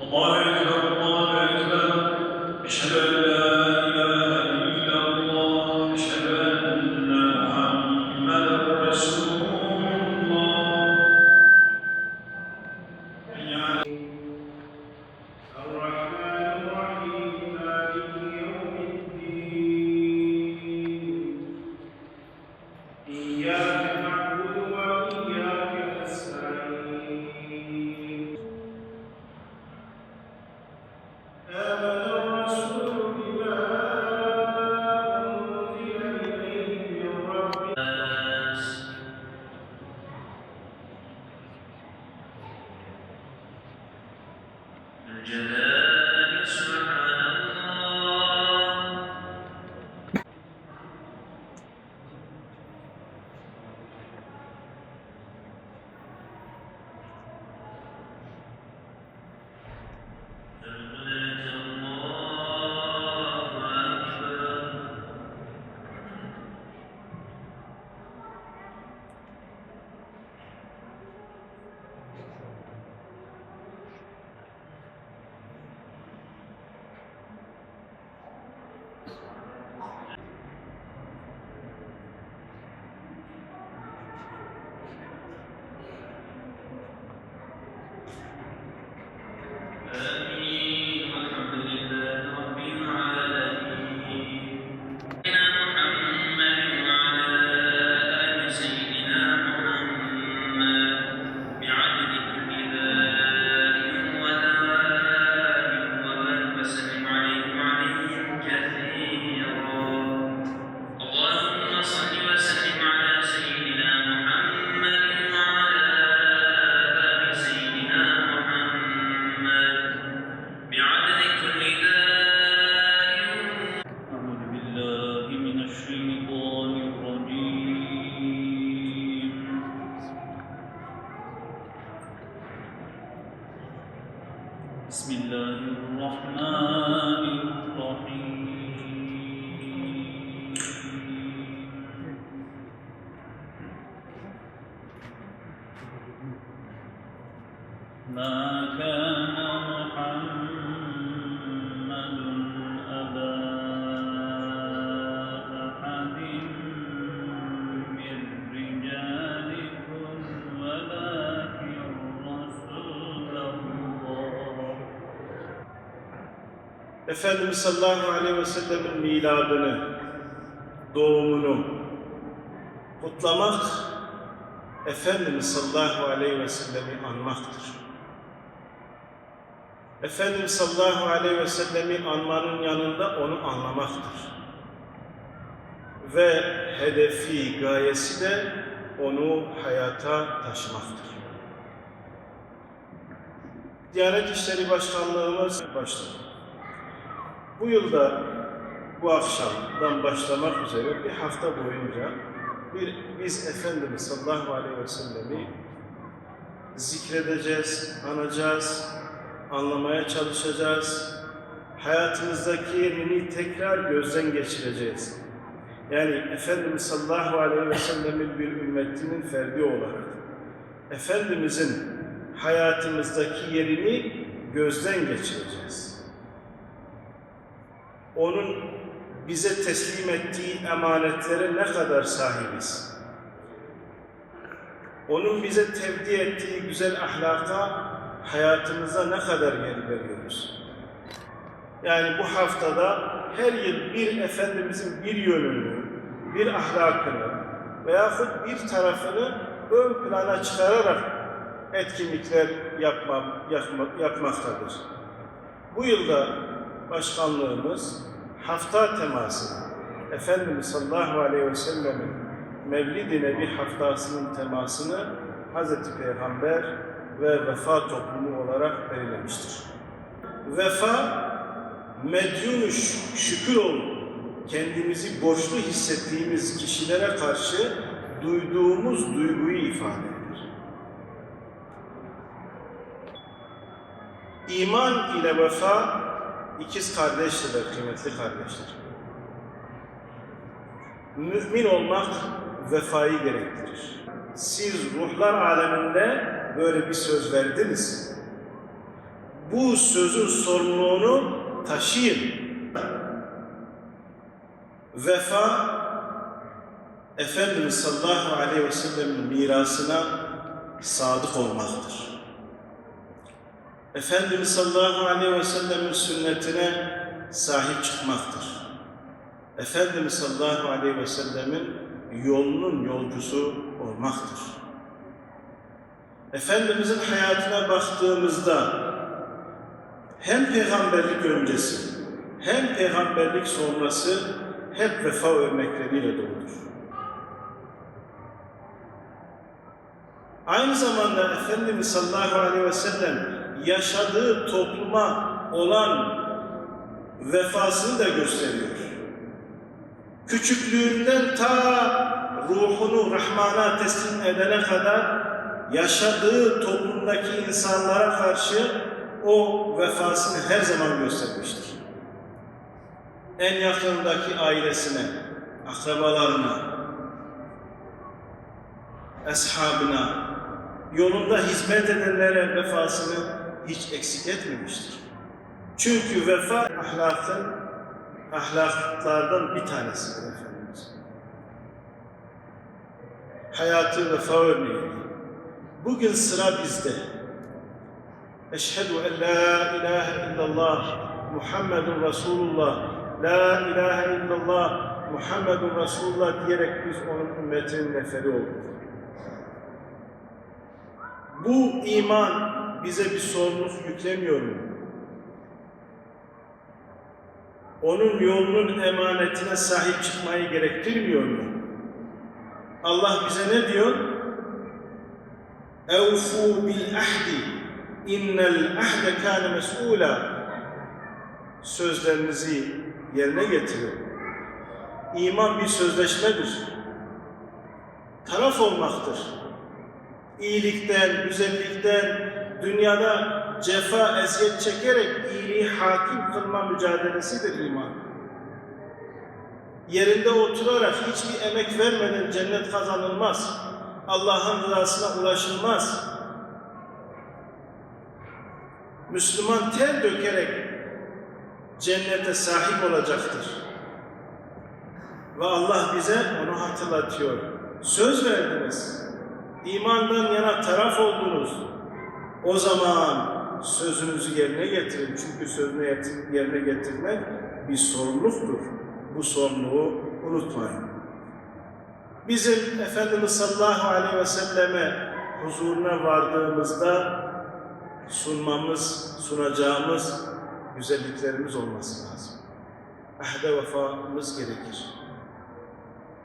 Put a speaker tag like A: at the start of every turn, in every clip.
A: الله أكبر الله أكبر أشهد أن لا إله إلا الله أشهد أن محمدا رسول الله حي على الرحمن الرحيم مالك يوم الدين إياك نعبد وإياك نستعين آمن الرسول بما أنزل إليه من ربه الجلال سبحان الله القدرة الله أكبر آمين والحمد لله رب العالمين محمد وعلى آل سيدنا محمد بعدد كل ذات وداء وبارك وسلم عليه وعليهم كثيرا اللهم صل وسلم على سيدنا محمد وعلى آل سيدنا محمد بعدد كل داء أعوذ بالله من الشيطان الرجيم بسم الله الرحمن الرحيم ما كان محمد أبا أحد من رجالكم ولكن رسول الله
B: Efendimiz sallallahu aleyhi ve sellemin miladını, doğumunu kutlamak, Efendimiz sallallahu aleyhi ve sellemi anmaktır. Efendimiz sallallahu aleyhi ve sellemi anmanın yanında onu anlamaktır. Ve hedefi, gayesi de onu hayata taşımaktır. Diyanet İşleri Başkanlığımız başladı. Bu yılda, bu akşamdan başlamak üzere bir hafta boyunca biz Efendimiz sallallahu aleyhi ve sellemi zikredeceğiz, anacağız, anlamaya çalışacağız. Hayatımızdaki yerini tekrar gözden geçireceğiz. Yani Efendimiz sallallahu aleyhi ve sellemin bir ümmetinin ferdi olarak Efendimizin hayatımızdaki yerini gözden geçireceğiz. Onun bize teslim ettiği emanetlere ne kadar sahibiz? Onun bize tevdi ettiği güzel ahlaka hayatımıza ne kadar yer veriyoruz? Yani bu haftada her yıl bir Efendimizin bir yönünü, bir ahlakını, veyahut bir tarafını ön plana çıkararak etkinlikler yapmaktadır. Bu yılda başkanlığımız hafta temasını, Efendimiz sallallahu aleyhi ve sellem'in Mevlid-i Nebi haftasının temasını Hz. Peygamber ve vefa toplumu olarak belirlemiştir. Vefa, medyun-u şükür ol, kendimizi borçlu hissettiğimiz kişilere karşı duyduğumuz duyguyu ifade eder. İman ile vefa ikiz kardeştirler, kıymetli kardeşler. Mümin olmak vefayı gerektirir. Siz ruhlar aleminde böyle bir söz verdiniz. Bu sözün sorumluluğunu taşıyın. Vefa, Efendimiz sallallahu aleyhi ve sellem'in mirasına sadık olmaktır. Efendimiz sallallahu aleyhi ve sellem'in sünnetine sahip çıkmaktır. Efendimiz sallallahu aleyhi ve sellem'in yolunun yolcusu olmaktır. Efendimizin hayatına baktığımızda hem peygamberlik öncesi hem peygamberlik sonrası hep vefa örnekleriyle doludur. Aynı zamanda Efendimiz sallallahu aleyhi ve sellem yaşadığı topluma olan vefasını da gösteriyor. Küçüklüğünden ta ruhunu Rahman'a teslim edene kadar yaşadığı toplumdaki insanlara karşı o vefasını her zaman göstermiştir. En yakındaki ailesine, akrabalarına, eshabına, yolunda hizmet edenlere vefasını hiç eksik etmemiştir. Çünkü vefa ahlaklardan bir tanesidir Efendimiz. Hayatı vefa örneği. Bugün sıra bizde. Eşhedü en la ilahe illallah Muhammedun Resulullah, la ilahe illallah Muhammedun Resulullah diyerek biz onun ümmetinin neferi olduk. Bu iman bize bir sorumluluk yüklemiyor mu? Onun yolunun emanetine sahip çıkmayı gerektirmiyor mu? Allah bize ne diyor? اَوْفُوا بِالْأَحْدِ اِنَّ الْأَحْدَ كَانَ مَسْئُولًا Sözlerinizi yerine getirin. İman bir sözleşmedir. Taraf olmaktır. İyilikten, güzellikten, dünyada cefa, eziyet çekerek iyiliği hakim kılma mücadelesidir iman. Yerinde oturarak hiçbir emek vermeden cennet kazanılmaz. Allah'ın rızasına ulaşılmaz. Müslüman ter dökerek cennete sahip olacaktır. Ve Allah bize onu hatırlatıyor. Söz verdiniz. İmandan yana taraf oldunuz. O zaman sözünüzü yerine getirin. Çünkü sözünü yerine getirmek bir sorumluluktur. Bu sorumluluğu unutmayın. Bizim Efendimiz sallallahu aleyhi ve selleme huzuruna vardığımızda sunacağımız güzelliklerimiz olması lazım. Ahde vefamız gerekir.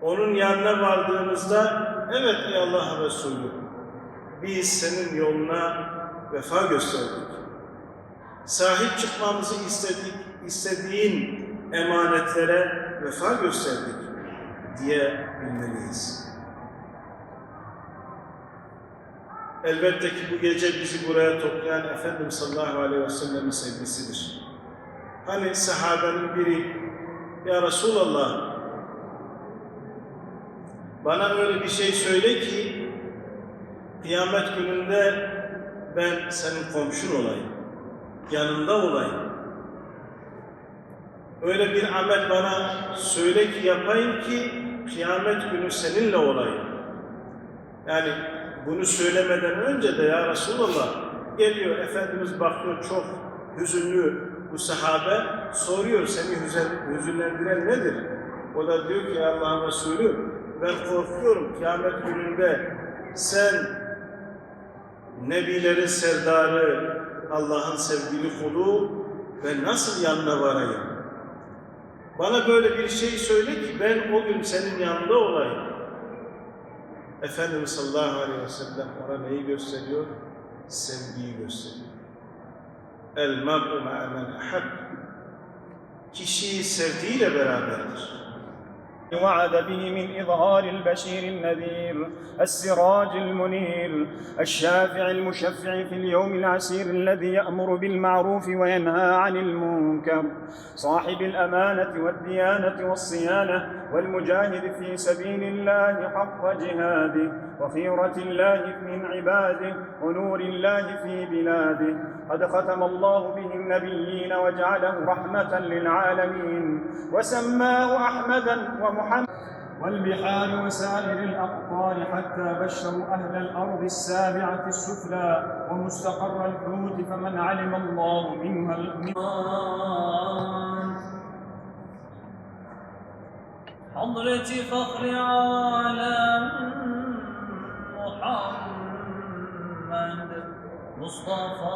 B: Onun yanına vardığımızda, evet ey Allah Resulü, biz senin yoluna vefa gösterdik. Sahip çıkmamızı istediğin emanetlere vefa gösterdik diye bilmeliyiz. Elbette ki bu gece bizi buraya toplayan Efendimiz sallallahu aleyhi ve sellem'in sevgisidir. Hani sahabenin biri, ya Resulallah, bana öyle bir şey söyle ki kıyamet gününde ben senin komşun olayım, yanında olayım. Öyle bir amel bana söyle ki yapayım ki kıyamet günü seninle olayım. Yani bunu söylemeden önce de ya Resulallah geliyor, Efendimiz bakıyor çok hüzünlü bu sahabe, soruyor seni hüzünlendiren nedir? O da diyor ki Allah'ın Resulü, Ben korkuyorum kıyamet gününde sen Nebilerin serdarı, Allah'ın sevgili kulu, ben nasıl yanına varayım? Bana böyle bir şey söyle ki ben o gün senin yanında olayım. Efendimiz sallallahu aleyhi ve sellem ona neyi gösteriyor? Sevgiyi gösteriyor. El mar'u ma'a men ahab. Kişi sevdiğiyle beraberdir.
C: وعد به من إظهار البشير النذير السراج المنير الشافع المشفع في اليوم العسير الذي يأمر بالمعروف وينهى عن المنكر صاحب الأمانة والديانة والصيانة والمجاهد في سبيل الله حق جهاده وخيرة الله من عباده ونور الله في بلاده قد ختم الله به النبيين وجعله رحمة للعالمين وسماه أحمدا ومحمد والبحار وسائر الأقطار حتى بشروا أهل الأرض السابعة السفلى ومستقر الحوت فمن علم الله منها
A: حضرة فخر عالم محمد مصطفى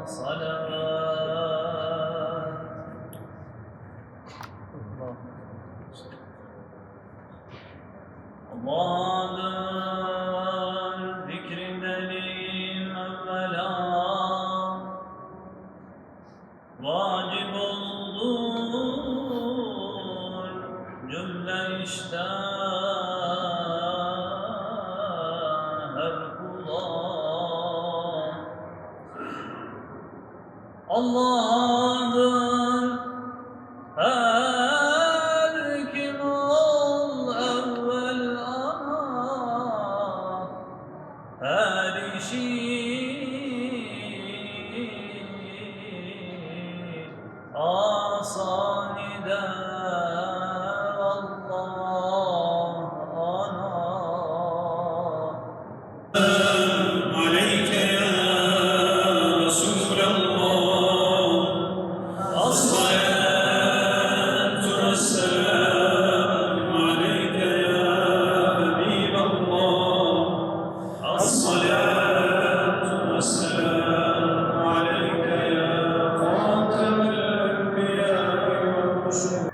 A: صلوات Allah'ın zikrindenim evvela vacip olur cümle işte her kula. Allah'ın her kim ol evvel ana her işi asan eder Allah ana.
D: عليك يا رسول الله الصلاة والسلام عليك يا حبيب الله الصلاة والسلام عليك يا خاتم الأنبياء والرسل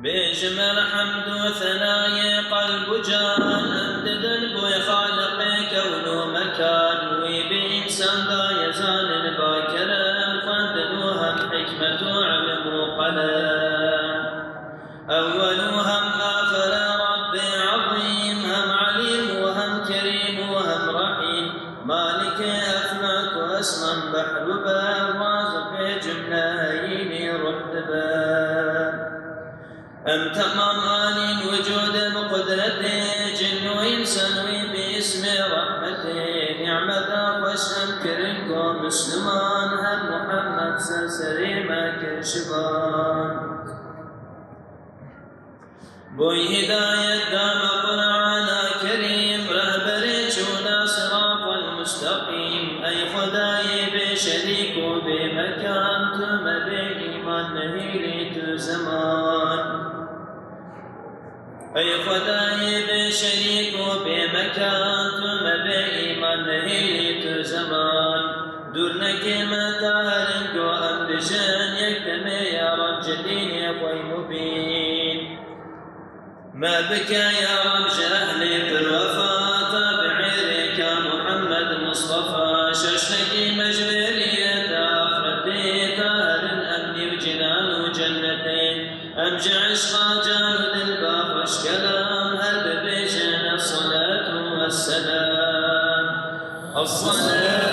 A: بجمل حمد وثنايا قلب جان امدد البوي خالق كون مكان وبإنسان ذا يزال باكرم فندنوهم حكمة علم وقلم أولهم آخر ربي عظيم هم عليم وهم كريم وهم رحيم مالك أفلاك وأسمى بحر باب رازق جملة هيني رحت باب أم تمام آل وجود بقدرته جن وإنسان باسم رحمته نعمة واسم كرنكو مسلمان هم محمد سلسري ما كرشبان بوي هداية دام قرآن كريم رهبر جونا صراط المستقيم أي خداي بشريك وبمكان تملي إيمان نهيلي زمان أي خداي بشريك وبمكان تملي إيمان نهيلي زمان دورنك متاهلن قوام بجان يكتمي يا رب جدين يا خوي مبين ما بكى يا رب جهلي بالوفاة بعيرك يا محمد مصطفى ششتكي مجبرية آخرتي تاهل أمني وجنان وجنتين أمجع عشقا جانب الباب وش كلام هل ببيجن الصلاة والسلام الصلاة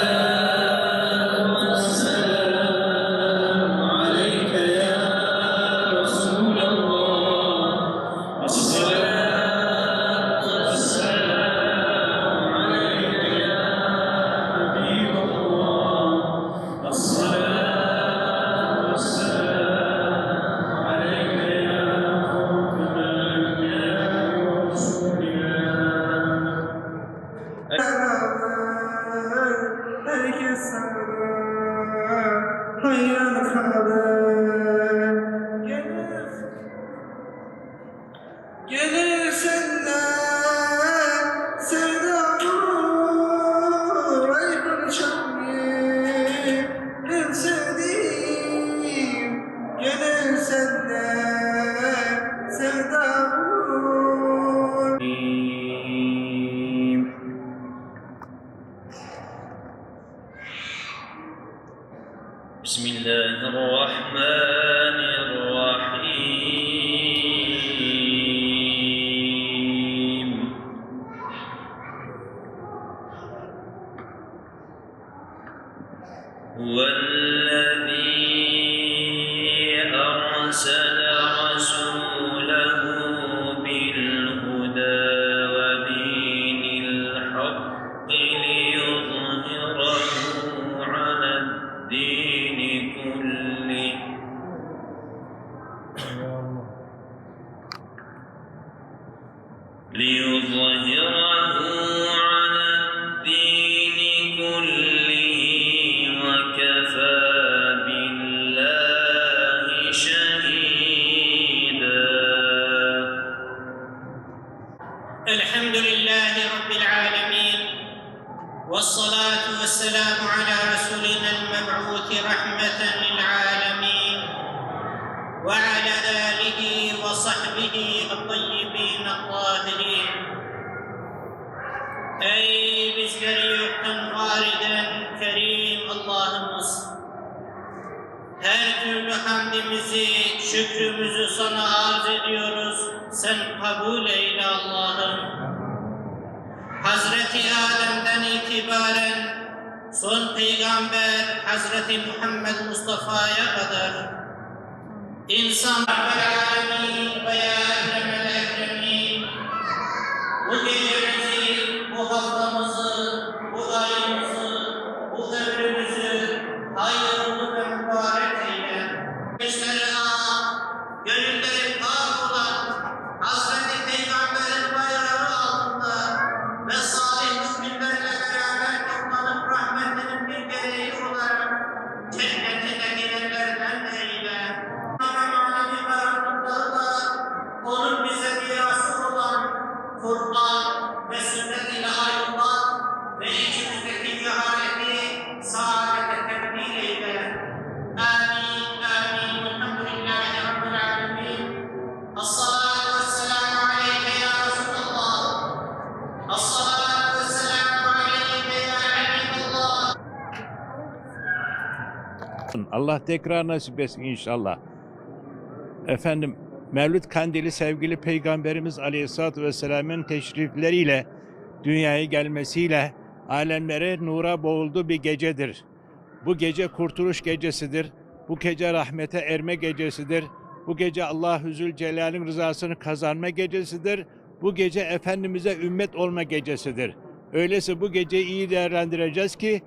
A: والسلام عليك يا رسول الله الصلاة والسلام عليك يا حبيب الله الصلاة والسلام عليك يا خاتم الأنبياء ورسول الله
C: حيا الخبر
A: الله الرحمن الرحيم هو الذي أرسل رسوله بالهدى ودين الحق ليظهره على الدين كله على الدين كله وكفى بالله شهيدا.
E: الحمد لله رب العالمين، والصلاة والسلام على رسولنا المبعوث رحمة للعالمين وعلى آله وصحبه الطيبين الطاهرين. Ey bizleri yoktan var eden Kerim Allah'ımız! Her türlü hamdimizi, şükrümüzü sana arz ediyoruz. Sen kabul eyle Allah'ım. Hazreti Adem'den itibaren son peygamber Hazreti Muhammed Mustafa'ya kadar insan alemin ve ya ekremel ekremin, bu gecemizi, bu haftamızı, bu ayımızı, bu ömrümüzü hayırlı ve mübarek eyle. Gençleri gönülleri pak olan Hazreti Peygamber'in bayrağı altında ve salih müminlerle beraber toplanıp rahmetinin bir gereği olarak cennetine girenlerden eyle. Manevi karanlıklarla onun bize mirası olan Kur'an ve sünnet ile ayrılmak ve içimizdeki cehaleti saadete tebdil eyle. Amin, amin. Elhamdülillahi Rabbil alemin. As-salatu vesselamu aleyke ya Resulallah. As-salatu vesselamu aleyke ya Habibullah.
F: Allah tekrar nasip etsin inşallah. Efendim, Mevlid Kandili sevgili Peygamberimiz Aleyhisselatü Vesselam'ın teşrifleriyle, dünyaya gelmesiyle alemlere nura boğuldu bir gecedir. Bu gece kurtuluş gecesidir. Bu gece rahmete erme gecesidir. Bu gece Allah-u Zülcelal'in rızasını kazanma gecesidir. Bu gece Efendimiz'e ümmet olma gecesidir. Öyleyse bu geceyi iyi değerlendireceğiz ki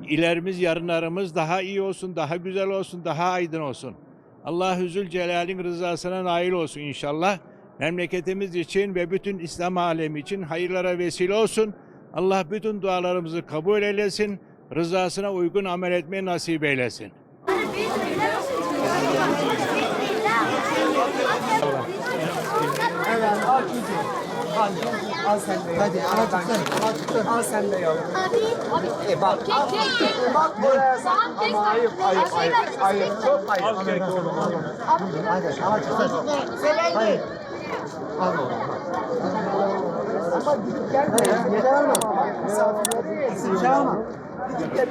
F: ilerimiz, yarınlarımız daha iyi olsun, daha güzel olsun, daha aydın olsun. Allah-u Zülcelal'in rızasına nail olsun inşallah. Memleketimiz için ve bütün İslam alemi için hayırlara vesile olsun. Allah bütün dualarımızı kabul eylesin. Rızasına uygun amel etmeyi nasip eylesin.
G: Evet, al çocuğum. Al sen de. Hadi al tutsana. Al sen de yavrum.
H: Abi.
G: Bak. Bak buraya sen. Ama ayıp. Çok ayıp. Al kek oğlum. Hadi al tutsana. Hayır. Al oğlum. Ama gidip gelme. Yeter mi? Misafirler değil. Sıcağı mı? Gidip gel.